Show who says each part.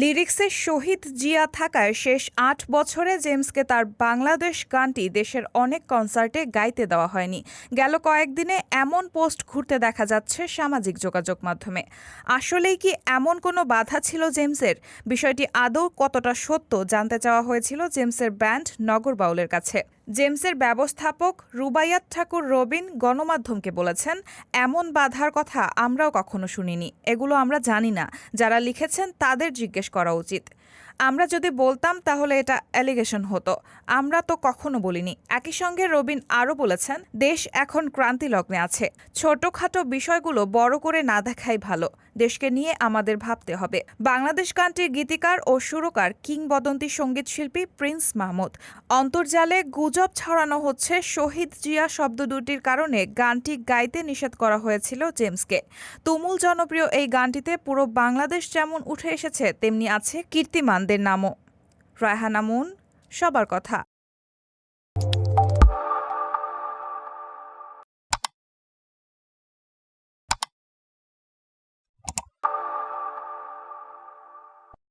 Speaker 1: লিরিক্সে শহীদ জিয়া থাকায় শেষ ৮ বছরে জেমসকে তার বাংলাদেশ গানটি দেশের অনেক কনসার্টে গাইতে দেওয়া হয়নি। গেল কয়েকদিনে এমন পোস্ট ঘুরতে দেখা যাচ্ছে সামাজিক যোগাযোগ মাধ্যমে। আসলেই কি এমন কোনো বাধা ছিল জেমসের? বিষয়টি আদৌ কতটা সত্য জানতে চাওয়া হয়েছিল জেমসের ব্যান্ড নগর বাউলের কাছে। জেমসের ব্যবস্থাপক রুবাইয়াত ঠাকুর রবিন গণমাধ্যমকে বলেছেন, এমন বাধার কথা আমরাও কখনো শুনিনি, এগুলো আমরা জানি না, যারা লিখেছেন তাদের জিজ্ঞেস করা উচিত। আমরা যদি বলতাম তাহলে এটা অ্যালিগেশন হতো, আমরা তো কখনো বলিনি। একই সঙ্গে রবিন আরও বলেছেন, দেশ এখন ক্রান্তি লগ্নে আছে, ছোটখাটো বিষয়গুলো বড় করে না দেখাই ভালো, দেশকে নিয়ে আমাদের ভাবতে হবে। বাংলাদেশ গানটির গীতিকার ও সুরকার কিংবদন্তি সঙ্গীতশিল্পী প্রিন্স মাহমুদ। অন্তর্জালে গুজব ছড়ানো হচ্ছে শহীদ জিয়া শব্দ দুটির কারণে গানটি গাইতে নিষেধ করা হয়েছিল জেমসকে। তুমুল জনপ্রিয় এই গানটিতে পুরো বাংলাদেশ যেমন উঠে এসেছে, তেমনি আছে কীর্তিমানদের নামও। রায়হানা মুন, সবার কথা।